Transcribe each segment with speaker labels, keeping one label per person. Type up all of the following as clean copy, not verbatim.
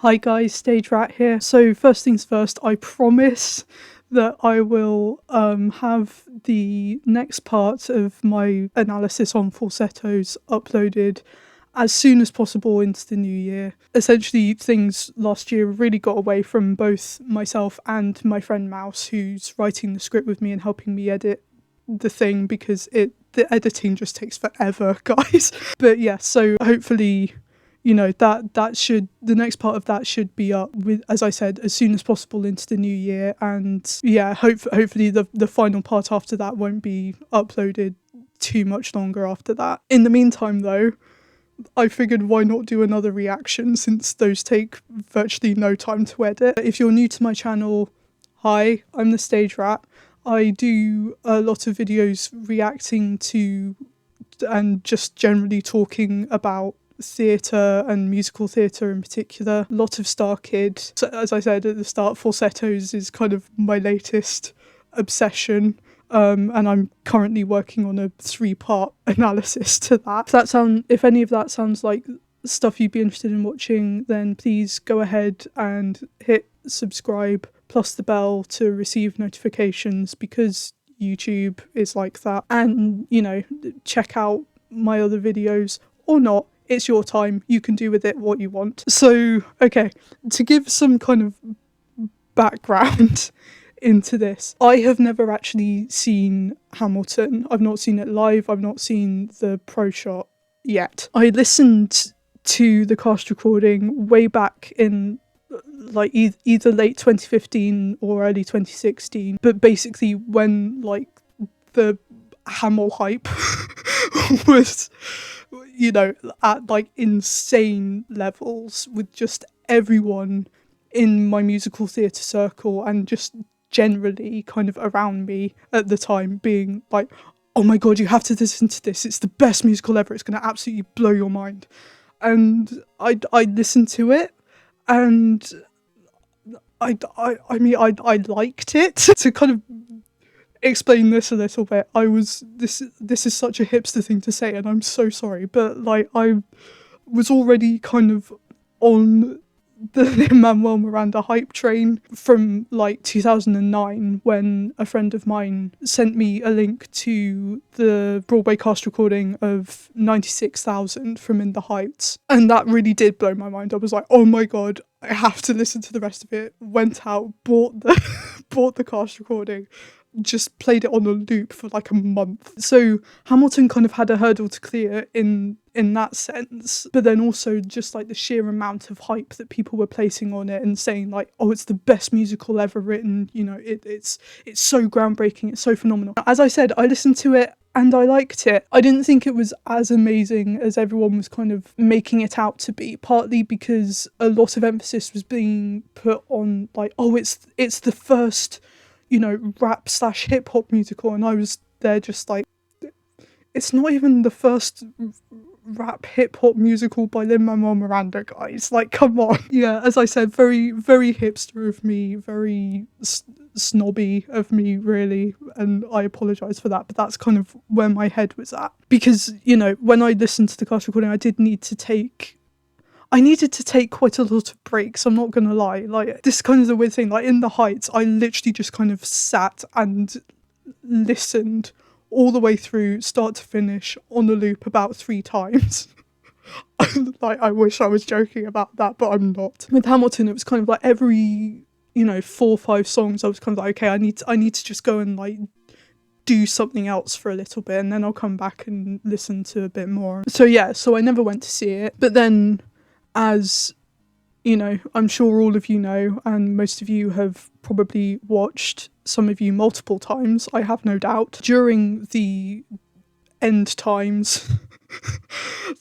Speaker 1: Hi guys, Stage Rat here. So first things first, I promise that I will have the next part of my analysis on falsettos uploaded as soon as possible into the new year. Essentially, things last year really got away from both myself and my friend Mouse, who's writing the script with me and helping me edit the thing, because the editing just takes forever, guys. But yeah, so hopefully, you know, the next part of that should be up with, as I said, as soon as possible into the new year. And yeah, hopefully the final part after that won't be uploaded too much longer after that. In the meantime though, I figured why not do another reaction, since those take virtually no time to edit. If you're new to my channel, hi, I'm the Stage Rat. I do a lot of videos reacting to and just generally talking about theatre and musical theatre in particular. A lot of Star Kid. So, as I said at the start, falsettos is kind of my latest obsession. And I'm currently working on a 3-part analysis to that. If any of that sounds like stuff you'd be interested in watching, then please go ahead and hit subscribe plus the bell to receive notifications, because YouTube is like that. And, you know, check out my other videos or not. It's your time. You can do with it what you want. So, okay, to give some kind of background into this, I have never actually seen Hamilton. I've not seen it live. I've not seen the pro shot yet. I listened to the cast recording way back in like either late 2015 or early 2016, but basically when like the Hamill hype was, you know, at like insane levels, with just everyone in my musical theatre circle and just generally kind of around me at the time being like, oh my god, you have to listen to this, it's the best musical ever, it's going to absolutely blow your mind. And I listened to it, and I mean I liked it. To kind of explain this a little bit, this is such a hipster thing to say, and I'm so sorry, but like I was already kind of on the Lin-Manuel Miranda hype train from like 2009, when a friend of mine sent me a link to the Broadway cast recording of 96,000 from In the Heights, and that really did blow my mind. I was like, oh my god, I have to listen to the rest of it. Went out, bought the cast recording, just played it on a loop for like a month. So Hamilton kind of had a hurdle to clear in that sense, but then also just like the sheer amount of hype that people were placing on it and saying like, oh, it's the best musical ever written, you know, it's so groundbreaking, it's so phenomenal. As I said, I listened to it and I liked it. I didn't think it was as amazing as everyone was kind of making it out to be, partly because a lot of emphasis was being put on like, oh, it's the first, you know, rap / hip hop musical, and I was there just like, it's not even the first rap hip hop musical by Lin-Manuel Miranda, guys, like come on. Yeah, as I said, very very hipster of me, very snobby of me really, and I apologise for that, but that's kind of where my head was at. Because, you know, when I listened to the cast recording, I needed to take quite a lot of breaks, I'm not gonna lie. Like, this is kind of the weird thing, like In the Heights, I literally just kind of sat and listened all the way through, start to finish, on a loop about 3 times. Like, I wish I was joking about that, but I'm not. With Hamilton, it was kind of like every, you know, 4 or 5 songs, I was kind of like, okay, I need to just go and like do something else for a little bit, and then I'll come back and listen to a bit more. So yeah, so I never went to see it. But then, as you know, I'm sure all of you know, and most of you have probably watched, some of you multiple times, I have no doubt, during the end times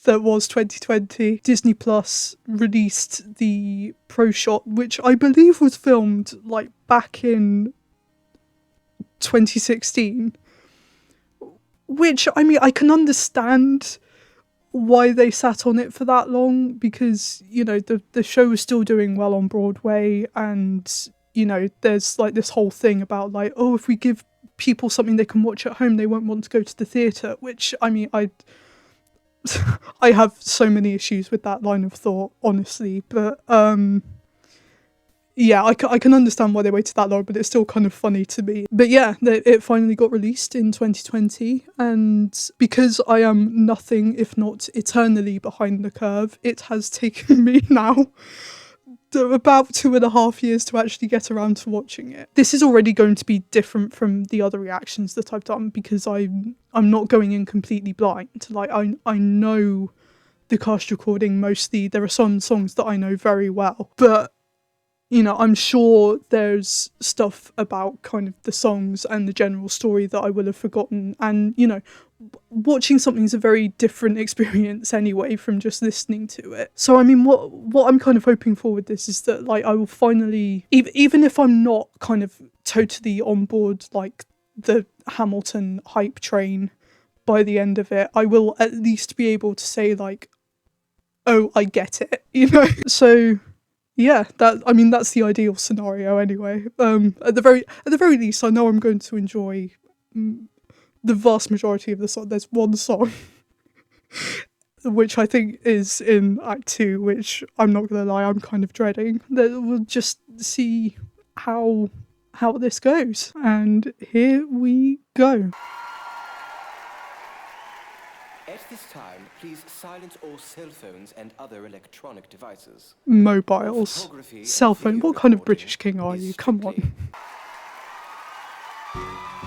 Speaker 1: that was 2020, Disney Plus released the pro shot, which I believe was filmed like back in 2016, which, I mean, I can understand why they sat on it for that long, because, you know, the show was still doing well on Broadway, and, you know, there's like this whole thing about like, oh, if we give people something they can watch at home, they won't want to go to the theatre, which, I mean, I have so many issues with that line of thought, honestly, but yeah, I can understand why they waited that long, but it's still kind of funny to me. But yeah, it finally got released in 2020, and because I am nothing if not eternally behind the curve, it has taken me now about 2.5 years to actually get around to watching it. This is already going to be different from the other reactions that I've done because I'm not going in completely blind. Like I know the cast recording mostly. There are some songs that I know very well, but you know, I'm sure there's stuff about kind of the songs and the general story that I will have forgotten. And, you know, watching something is a very different experience anyway from just listening to it. So, I mean, what I'm kind of hoping for with this is that, like, I will finally, even if I'm not kind of totally on board, like, the Hamilton hype train by the end of it, I will at least be able to say, like, oh, I get it, you know? So... yeah, that's the ideal scenario anyway. At the very least, I know I'm going to enjoy the vast majority of the song. There's one song which I think is in Act 2, which I'm not gonna lie, I'm kind of dreading. We'll just see how this goes. And here we go.
Speaker 2: At this time, please silence all cell phones and other electronic devices.
Speaker 1: Mobiles. Cell phone. What kind of British king are you? Come on.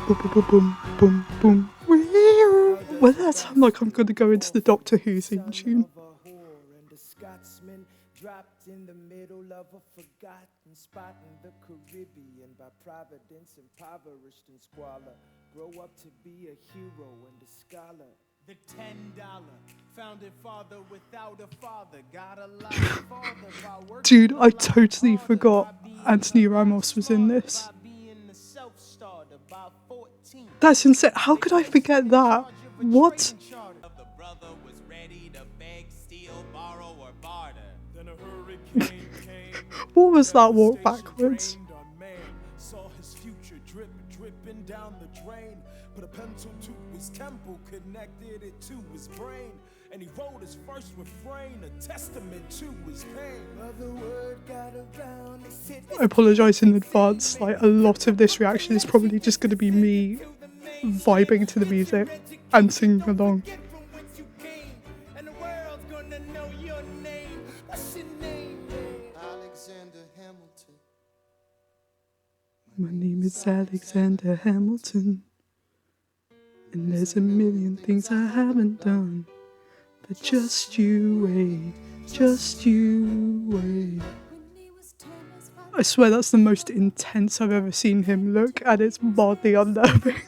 Speaker 1: Boom, boom, boom, boom, boom, boom. Well, that sounds like I'm gonna go into the Doctor Who theme tune.
Speaker 3: Dropped in the middle of a forgotten spot in the Caribbean, by Providence impoverished and squalor. Grow up to be a hero and a scholar. The $10 founded father without a father got a lot farther by working.
Speaker 1: Dude, I totally forgot Anthony Ramos was in this. That's insane. How could I forget that? What? What was that walk backwards?
Speaker 3: Saw his future dripping down the drain. Put a pencil to his temple, connected it to his brain, and he wrote his first refrain, a testament to his pain.
Speaker 1: I apologise in advance. Like, a lot of this reaction is probably just going to be me vibing to the music and singing along. My name is Alexander Hamilton, and there's a million things I haven't done, but just you wait, just you wait. I swear that's the most intense I've ever seen him look, and it's mildly unnerving.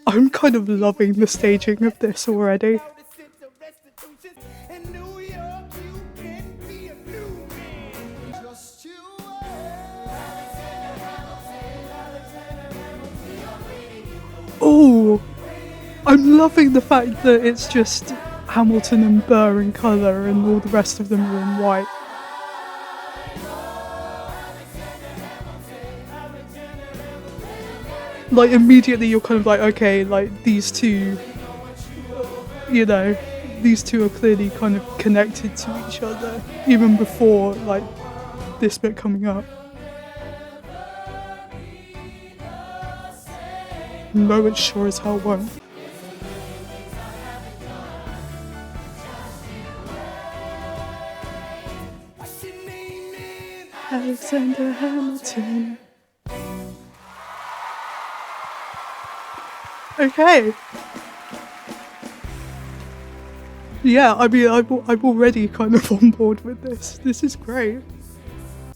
Speaker 1: I'm kind of loving the staging of this already. Oh, I'm loving the fact that it's just Hamilton and Burr in colour and all the rest of them are in white. Like, immediately you're kind of like, okay, like, these two, you know, these two are clearly kind of connected to each other, even before, like, this bit coming up. No, it sure as hell won't. Alexander Hamilton. Okay. Yeah, I mean, I'm already kind of on board with this. This is great.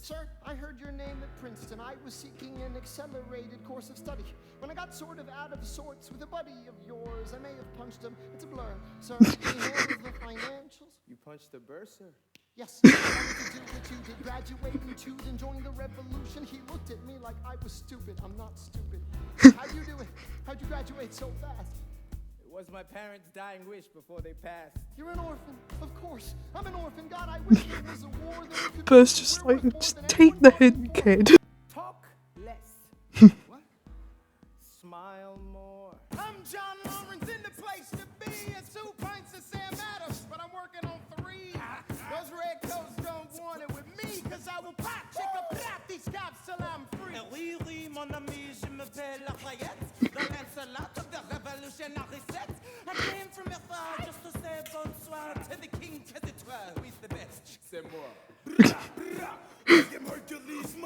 Speaker 4: Sir, I heard your name at Princeton. I was seeking an accelerated course of study. When I got sort of out of sorts with a buddy of yours, I may have punched him. It's a blur. Sir, he handles the financials.
Speaker 3: You punched the bursar?
Speaker 4: Yes, I wanted to do what you did, graduate and join the revolution. He looked at me like I was stupid. I'm not stupid. How'd you do it? How'd you graduate so fast?
Speaker 3: It was my parents' dying wish before they passed.
Speaker 4: You're an orphan, of course. I'm an orphan. God, I wish there was a war that we could.
Speaker 1: Burr's just like, just take the hint, kid.
Speaker 3: Talk less. What? Smile more. I'm John Lawrence in the place to be. It's 2 pints of Sam Adams, but I'm working on 3. Those red coats don't want it with me. me, cause I will pop, check a pop these cops till I'm free.
Speaker 5: Oui, oui, mon ami, je m'appelle Lafayette, the Lancelot of the revolutionary set. I came from afar just to say bonsoir to the king, to the 12, who's the best.
Speaker 3: C'est moi.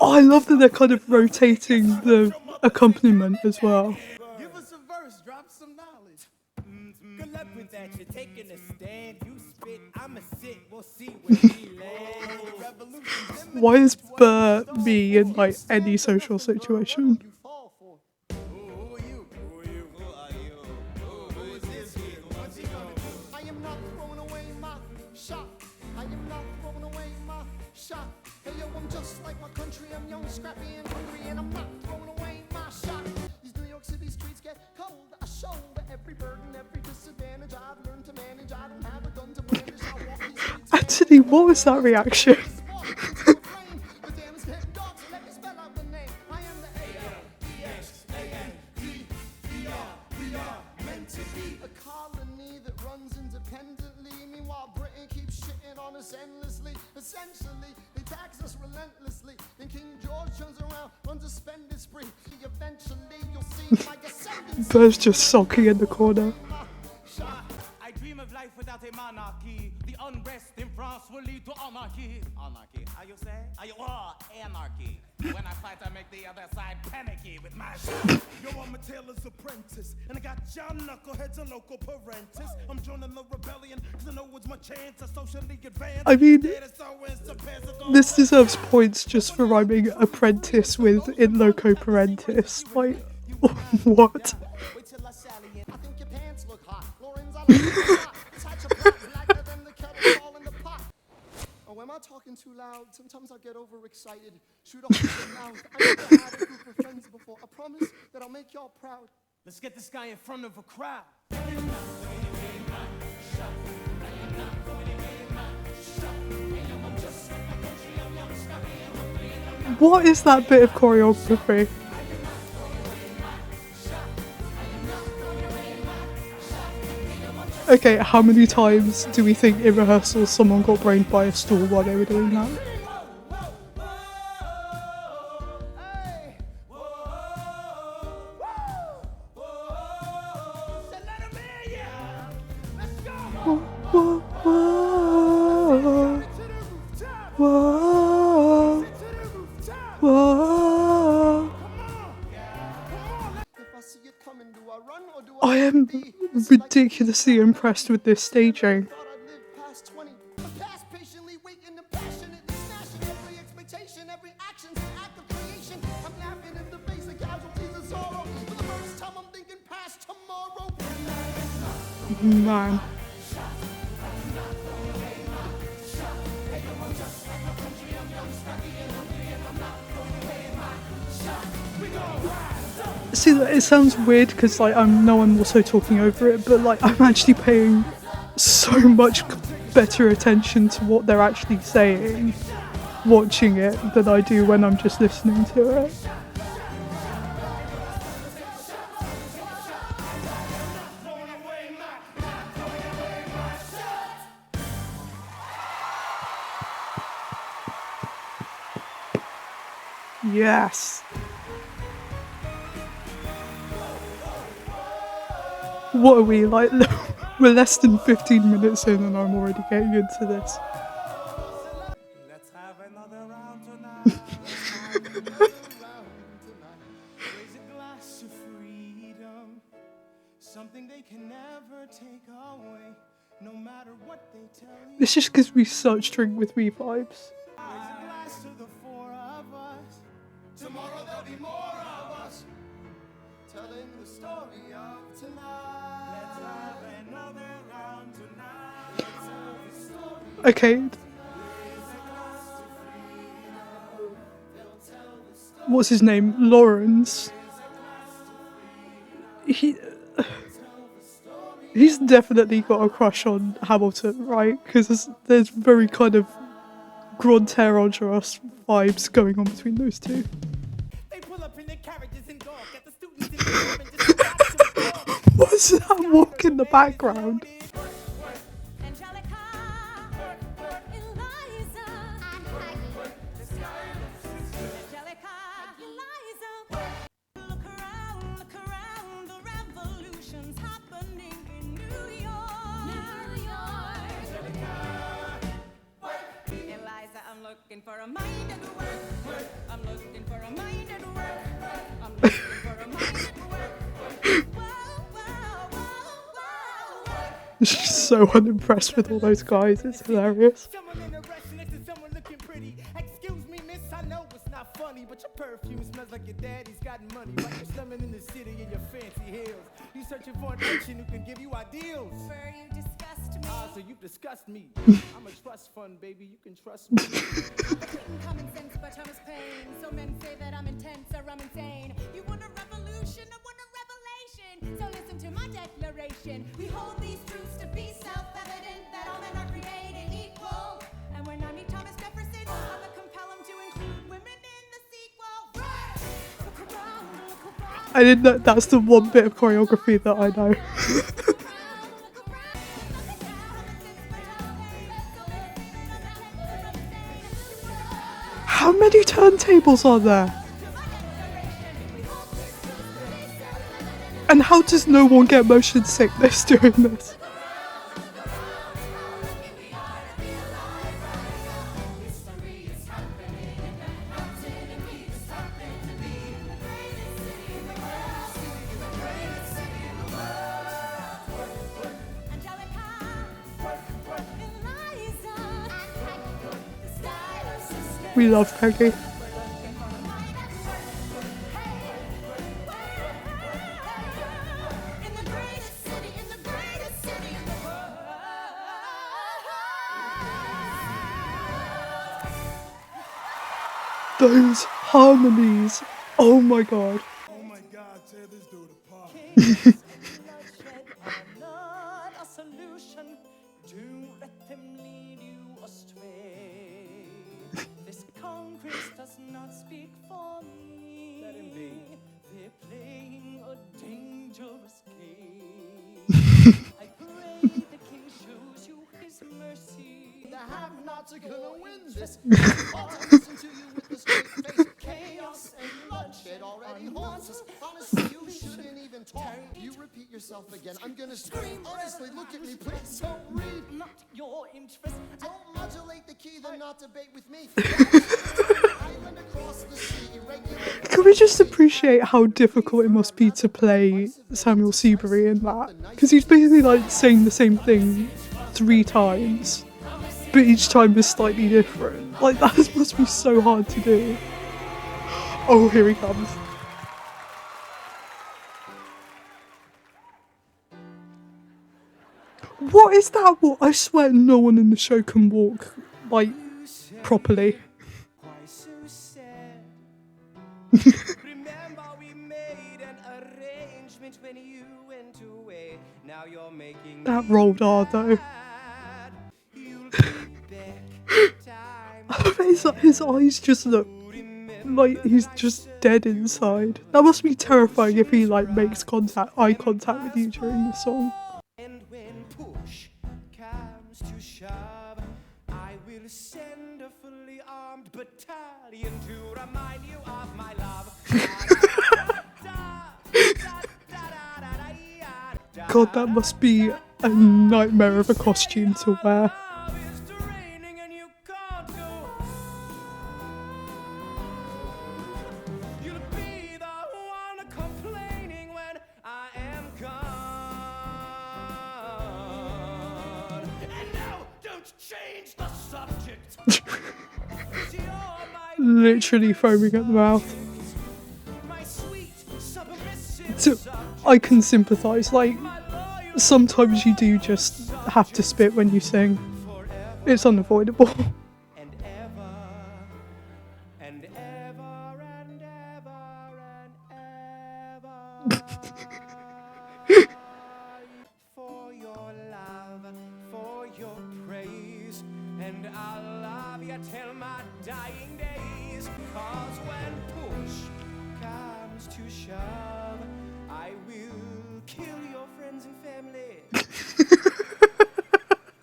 Speaker 1: Oh, I love that they're kind of rotating the accompaniment as well.
Speaker 3: Give us a verse, drop some knowledge. Good luck with that, you're taking a stand. You spit, I'ma sit, we'll see where we land. The revolution's imminent.
Speaker 1: Why is Burr me in like any social situation?
Speaker 4: You fall for.
Speaker 3: Who are you? Who are you? Who are you? Who is this kid? What's he gonna do?
Speaker 4: I am not throwing away my shot. I am not throwing away my shot. Hey yo, I'm just like my country. I'm young, scrappy, and hungry, and I'm not throwing away my shot. These New York City streets get cold. I shoulder every burden, every disadvantage. I've learned to manage. I don't have a gun to brandish. I walk these streets.
Speaker 1: Anthony, what was that reaction?
Speaker 4: The damn is getting dark, so let me spell out the name. I am the we are meant to be a colony that runs independently. Meanwhile, Britain keeps shitting on us endlessly. Essentially, they tax us relentlessly. Then King George turns around, runs a spending spree. Eventually, you'll see my ascendancy.
Speaker 1: Burr's just sulking in the corner.
Speaker 5: I dream of life without a monarchy. The unrest in France will lead to anarchy. Anarchy, how you say? Anarchy. When I fight, I make the other side panicky with my shot.
Speaker 3: Yo, I'm a tailor's apprentice, and I got John Knuckleheads and local parentis. I'm joining the rebellion, cause I know it's my chance to socially advance.
Speaker 1: I mean, this deserves points just for rhyming apprentice with in loco parentis. Like, what?
Speaker 4: Wait till I sally in. I think your pants look hot. Lauren's I like the pot. Touch a pot blacker than the kettle all in the pot. Oh, am I talking too loud? Sometimes I get overexcited. Shoot off the mouth. I never had a group of friends before. I promise that I'll make y'all proud.
Speaker 3: Let's get this guy in front of a crowd.
Speaker 1: What is that bit of choreography? Okay, how many times do we think in rehearsal someone got brained by a stool while they were doing that? Whoa, whoa, whoa, whoa.
Speaker 4: If I see it coming, do I run or do
Speaker 1: I am
Speaker 4: be?
Speaker 1: ridiculously impressed with this staging.
Speaker 4: Thought I'd live past 20. I pass patiently, waiting and passionately smashing every expectation, every action's an act of creation. I'm laughing in the face of casualties and sorrow. For the first time, I'm thinking past tomorrow.
Speaker 1: Man. See, it sounds weird because like I know I'm also talking over it, but like I'm actually paying so much better attention to what they're actually saying watching it than I do when I'm just listening to it. Yes. What are we, like, we're less than 15 minutes in and I'm already getting into this.
Speaker 5: Let's have another round tonight.
Speaker 3: Raise a glass of freedom, something they can never take away, no matter what they tell you.
Speaker 1: This just gives me such Drink With Me vibes.
Speaker 3: Raise a glass to the four of us. Tomorrow there'll be more of us, telling the story of tonight. Let's have another round tonight. Let's have a story.
Speaker 1: Okay. What's his name? Lawrence. He's definitely got a crush on Hamilton, right? Because there's very kind of Grand Terre-Rogeros vibes going on between those two.
Speaker 3: They pull up in their carriages and gawk at the students in the room and just watch them talk.
Speaker 1: What's that walk in the background?
Speaker 6: Angelica, Eliza,
Speaker 1: so unimpressed with all those guys. It's hilarious.
Speaker 3: Someone in a rush next to someone looking pretty. Excuse me, miss, I know it's not funny, but your perfume smells like your daddy's got money. Like you're slumming in the city in your fancy heels. You searching for an urchin who can give you ideals.
Speaker 6: Where you disgust me.
Speaker 3: Ah, so you've discussed me. I'm a trust fund, baby. You can trust me.
Speaker 6: Blatant common sense, but I'm as pain. So men say that I'm intense or I'm insane. You want a revolution, I want a revelation. So listen to my declaration. We hold these truths to be self-evident, that all men are created equal. And when I meet Thomas Jefferson, I will compel him to include women in the sequel. Look around, look around.
Speaker 1: I didn't know that's the one bit of choreography that I know. How many turntables are there? And how does no one get motion sickness doing this? We love Peggy. Those harmonies. Oh my god.
Speaker 3: Oh my God, tear this dude apart.
Speaker 7: Not a solution. Do let them lead you astray. This Congress does not speak for me.
Speaker 3: Let him be.
Speaker 7: They're playing a dangerous game. I pray the king shows you his mercy.
Speaker 4: The have-nots are gonna win this. All to listen to you with the straight face. Chaos and bloodshed already haunts us. Honestly, you shouldn't even talk. You repeat yourself again. I'm gonna scream. Honestly, look at me, please. Don't read.
Speaker 7: Not your interest.
Speaker 4: Don't modulate the key, then not debate with me. Island across the sea, irregular.
Speaker 1: Can we just appreciate how difficult it must be to play Samuel Seabury in that? Because he's basically like saying the same thing 3 times, but each time is slightly different. Like, that must be so hard to do. Oh, here he comes. What is that? What? I swear no one in the show can walk, like, properly.
Speaker 3: Why so sad? Remember we made an arrangement when you went away. Now you're making
Speaker 1: That rolled R though.
Speaker 3: mad. You'll be back. Time
Speaker 1: His eyes just look like he's just dead inside. That must be terrifying if he like makes eye contact with you during the song.
Speaker 3: and when push comes to shove, I will send a fully armed battalion to remind you of my love.
Speaker 1: God, that must be a nightmare of a costume to wear.
Speaker 3: It's raining and you can't go. You'll be the one complaining when I am gone. And now, don't change the subject. 'Cause you're my
Speaker 1: Literally foaming at the mouth.
Speaker 3: my sweet submissive
Speaker 1: So
Speaker 3: subject.
Speaker 1: I can sympathise. Like, sometimes you do just have to spit when you sing. It's unavoidable.
Speaker 3: And ever and ever and ever and ever for your love, for your praise, and I'll love you till my dying days. 'Cause when push comes to shove, I will kill your friends and family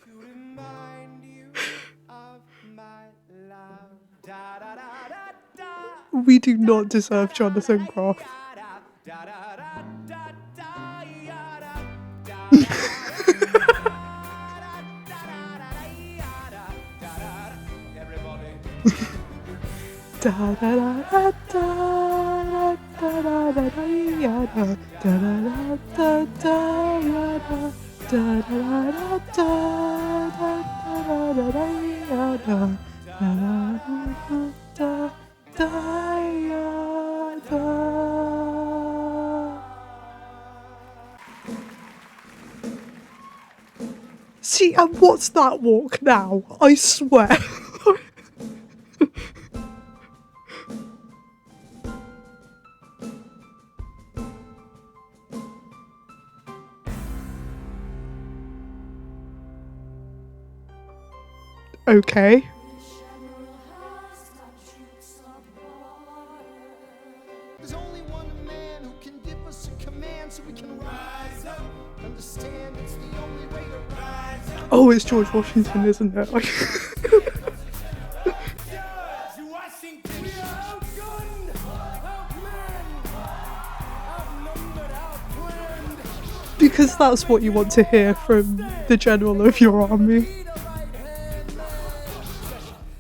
Speaker 3: to remind you of my love. Da da da da da.
Speaker 1: We do not deserve Jonathan Groff.
Speaker 3: Da da da da da da yada. Da da da. Everybody.
Speaker 1: Da da da da da da da da da da yada. Da da da da da yada. Da da da da da da da da da da da da. See, and what's that walk now? I swear. Okay.
Speaker 4: There's only one man who can give us a command so we can rise up. Understand it's the only way to rise up.
Speaker 1: Oh, it's George Washington, isn't it? Because that's what you want to hear from the general of your army.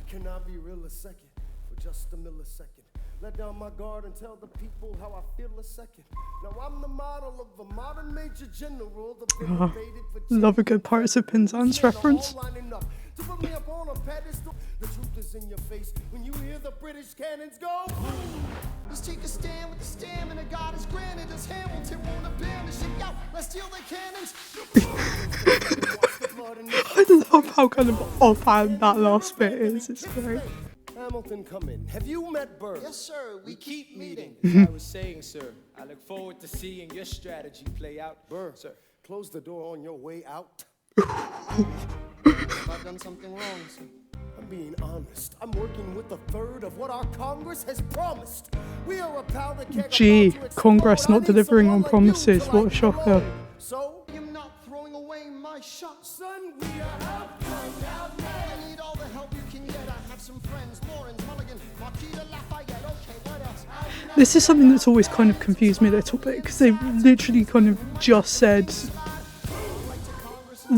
Speaker 3: Can I be real a second? For just a millisecond. Let down my guard and tell the people how I feel a second. Now I'm the model of a modern major general.
Speaker 1: Love a good Pirates of Penzance reference.
Speaker 3: To put me up on a pedestal. The truth is in your face when you hear the British cannons go.
Speaker 4: Let's take a stand with the stamina God has granted us. Hamilton won't abandon shit. Yo, let's steal their cannons.
Speaker 1: I love how kind of offhand that last bit is. It's great.
Speaker 3: Hamilton, come in. Have you met Burr?
Speaker 4: Yes, sir. We keep meeting.
Speaker 8: As I was saying, sir, I look forward to seeing your strategy play out.
Speaker 3: Burr,
Speaker 8: Sir.
Speaker 3: close the door on your way out.
Speaker 4: Have I done something wrong, sir?
Speaker 3: I'm being honest. I'm working with a third of what our Congress has promised. We are a powder keg.
Speaker 1: Gee, Congress not delivering on promises. What a shocker.
Speaker 3: So,
Speaker 4: I'm not throwing away my shot.
Speaker 3: son, we are out.
Speaker 4: I need all the help you can get. I have some friends, Lawrence, Mulligan, Marquita, Lafayette. Okay, what else?
Speaker 1: This is something that's always kind of confused me a little bit, because they literally kind of just said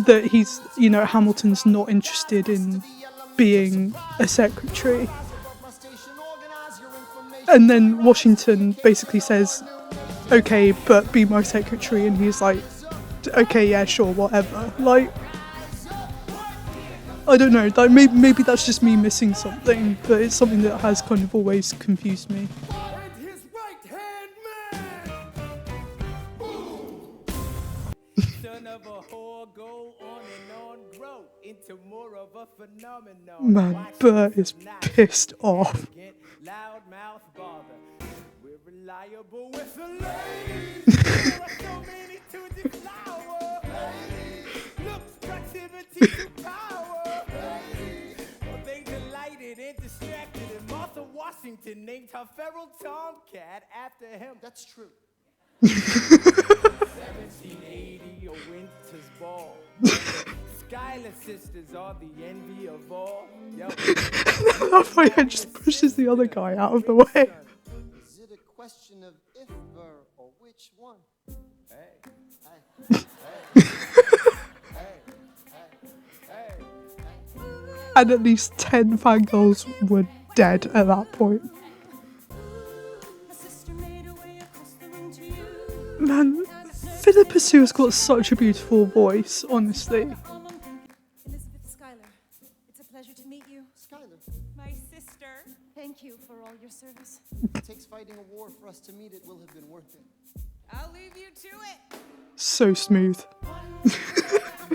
Speaker 1: that he's, you know, Hamilton's not interested in being a secretary. And then Washington basically says, okay, but be my secretary. And he's like, okay, yeah, sure, whatever. Like, I don't know, like maybe that's just me missing something, but it's something that has kind of always confused me.
Speaker 3: And his right-hand man.
Speaker 5: Son of a whore, go on and on, grow into more of a phenomenon.
Speaker 1: Man, Burr is pissed off.
Speaker 5: Loud mouth bother. We're reliable with the ladies. There are so many to deflower. Looks, proximity to power. Well, they delighted and distracted, and Martha Washington named her feral tomcat after him.
Speaker 4: That's true.
Speaker 5: 1780, a winter's ball. Schuyler sisters are the envy of all. Yo.
Speaker 1: That's why he just pushes the other guy out of the way.
Speaker 4: Is it a question of if Burr or which one?
Speaker 5: Hey.
Speaker 1: And at least 10 fangirls were dead at that point. Man, Philippa Sue has got such a beautiful voice, honestly.
Speaker 6: Elizabeth Schuyler, it's a pleasure to meet you.
Speaker 4: Schuyler,
Speaker 6: My sister. Thank you for all your service.
Speaker 4: it takes fighting a war for us to meet. It will have been worth it.
Speaker 6: I'll leave you to it.
Speaker 1: So smooth.
Speaker 6: I'm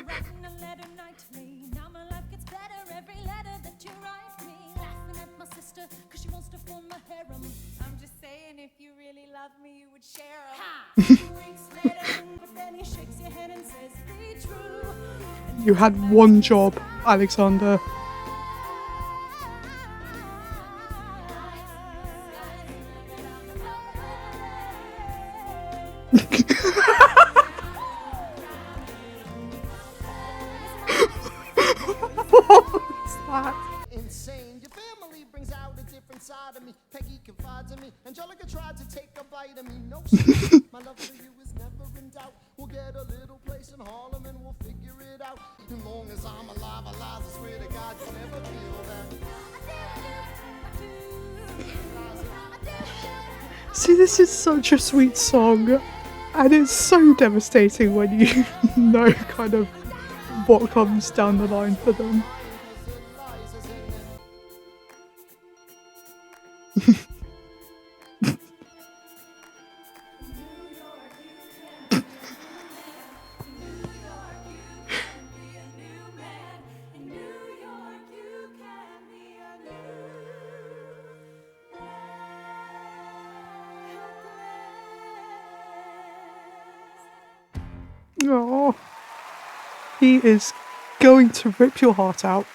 Speaker 6: writing a letter nightly. Now my life gets better every letter that you write me. Laughing at my sister because she wants to form a harem. I'm just saying, if you really love me, you would share 'em. Ha! 2 weeks later, but then he shakes your hand and says, be true.
Speaker 1: You had one job, Alexander.
Speaker 4: Insane. Your family brings out a different side of me. Peggy confides in me. Angelica tried to take a bite of me. No, sir. My love for you is never in doubt. We'll get a little place in Harlem and we'll figure it out. As long as I'm alive, I swear to God, you'll never feel that.
Speaker 1: See, this is such a sweet song. And it's so devastating when you know kind of what comes down the line for them. Oh, he is going to rip your heart out.